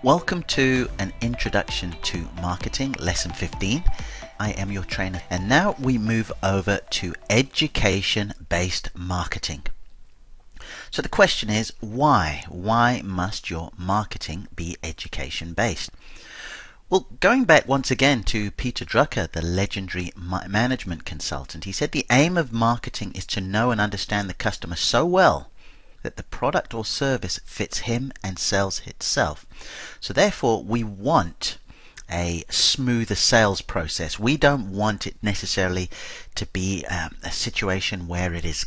Welcome to an introduction to marketing, lesson 15. I am your trainer, and now we move over to education-based marketing. So the question is, why? Why must your marketing be education-based? Well, going back once again to Peter Drucker, the legendary management consultant, he said the aim of marketing is to know and understand the customer so well that the product or service fits him and sells itself. So therefore, we want a smoother sales process. We don't want it necessarily to be a situation where it is,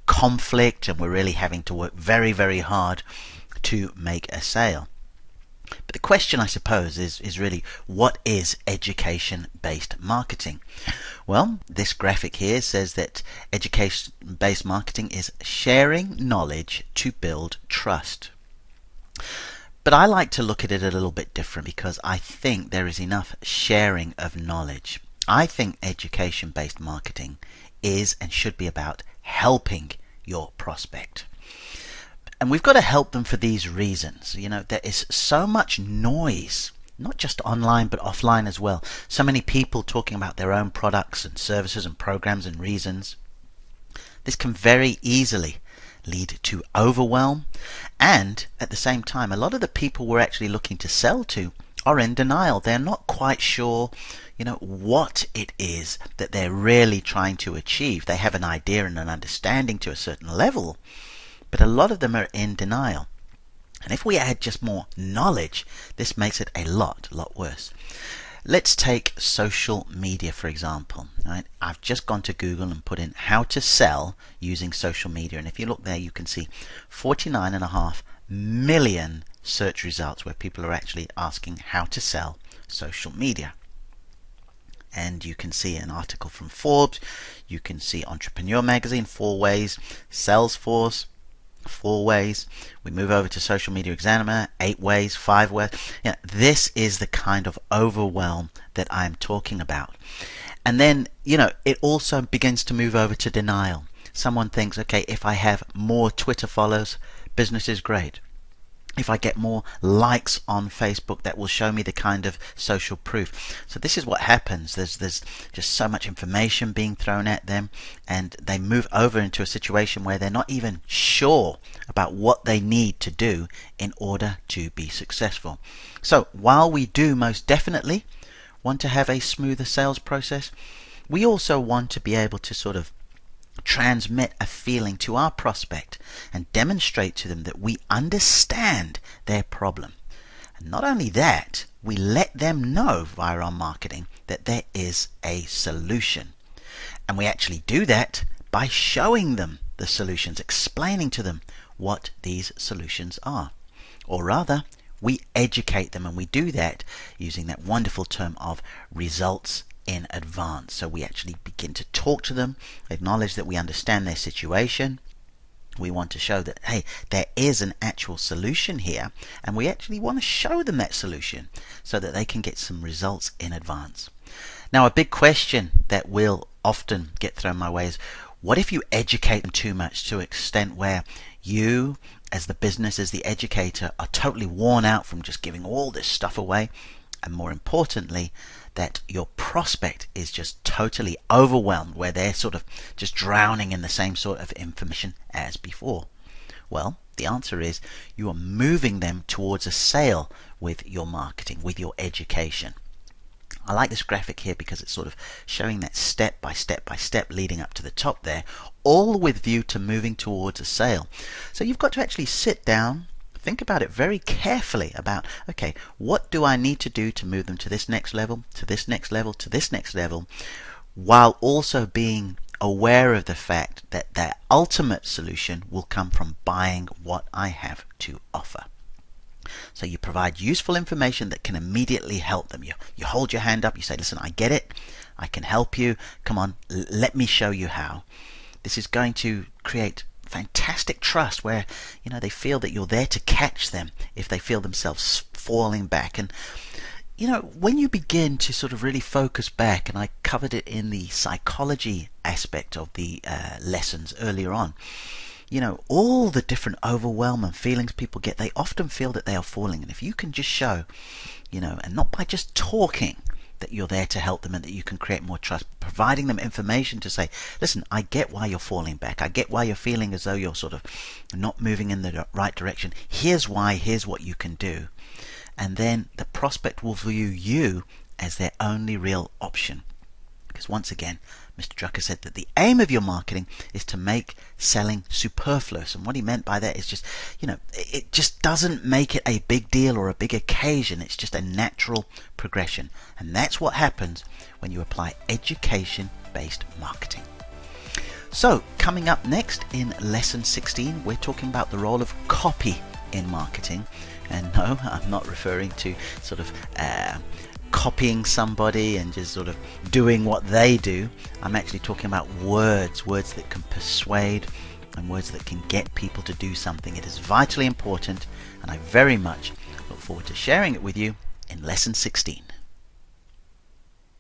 conflict and we're really having to work very, very hard to make a sale. But the question, I suppose, is really, what is education-based marketing? Well, this graphic here says that education-based marketing is sharing knowledge to build trust. But I like to look at it a little bit different because I think there is enough sharing of knowledge. I think education-based marketing is and should be about helping your prospect. And we've got to help them for these reasons. There is so much noise, not just online but offline as well. So many people talking about their own products and services and programs and reasons. This can very easily lead to overwhelm, and at the same time, a lot of the people we're actually looking to sell to are in denial. They're not quite sure what it is that they're really trying to achieve. They have an idea and an understanding to a certain level, but a lot of them are in denial. And if we add just more knowledge, this makes it a lot worse. Let's take social media, for example. Right? I've just gone to Google and put in how to sell using social media. And if you look there, you can see 49.5 million search results where people are actually asking how to sell social media. And you can see an article from Forbes. You can see Entrepreneur Magazine, 4 ways. Salesforce, 4 ways. We move over to Social Media Examiner, 8 ways, 5 ways. This is the kind of overwhelm that I'm talking about. And then, it also begins to move over to denial. Someone thinks, okay, if I have more Twitter followers, business is great. If I get more likes on Facebook, that will show me the kind of social proof. So this is what happens. There's just so much information being thrown at them, and they move over into a situation where they're not even sure about what they need to do in order to be successful. So while we do most definitely want to have a smoother sales process, we also want to be able to sort of transmit a feeling to our prospect and demonstrate to them that we understand their problem. And not only that, we let them know via our marketing that there is a solution. And we actually do that by showing them the solutions, explaining to them what these solutions are. Or rather, we educate them, and we do that using that wonderful term of results in advance. So we actually begin to talk to them, acknowledge that we understand their situation. We want to show that, hey, there is an actual solution here, and we actually want to show them that solution so that they can get some results in advance. Now, a big question that will often get thrown my way is, what if you educate them too much to an extent where you, as the business, as the educator, are totally worn out from just giving all this stuff away? And more importantly, that your prospect is just totally overwhelmed, where they're sort of just drowning in the same sort of information as before? Well, the answer is you are moving them towards a sale with your marketing, with your education. I like this graphic here because it's sort of showing that step by step leading up to the top there, all with view to moving towards a sale. So you've got to actually sit down, think about it very carefully about, okay, what do I need to do to move them to this next level, to this next level, to this next level, while also being aware of the fact that their ultimate solution will come from buying what I have to offer. So you provide useful information that can immediately help them. You hold your hand up, you say, listen, I get it, I can help you, come on, let me show you how. This is going to create fantastic trust where they feel that you're there to catch them if they feel themselves falling back. And when you begin to sort of really focus back, and I covered it in the psychology aspect of the lessons earlier on, all the different overwhelm and feelings people get, they often feel that they are falling. And if you can just show, and not by just talking, that you're there to help them and that you can create more trust, providing them information to say, listen, I get why you're falling back. I get why you're feeling as though you're sort of not moving in the right direction. Here's why, here's what you can do. And then the prospect will view you as their only real option. Because once again, Mr. Drucker said that the aim of your marketing is to make selling superfluous. And what he meant by that is just, it just doesn't make it a big deal or a big occasion. It's just a natural progression. And that's what happens when you apply education-based marketing. So, coming up next in lesson 16, we're talking about the role of copy in marketing. And no, I'm not referring to sort of copying somebody and just sort of doing what they do. I'm actually talking about words that can persuade and words that can get people to do something. It is vitally important, and I very much look forward to sharing it with you in lesson 16.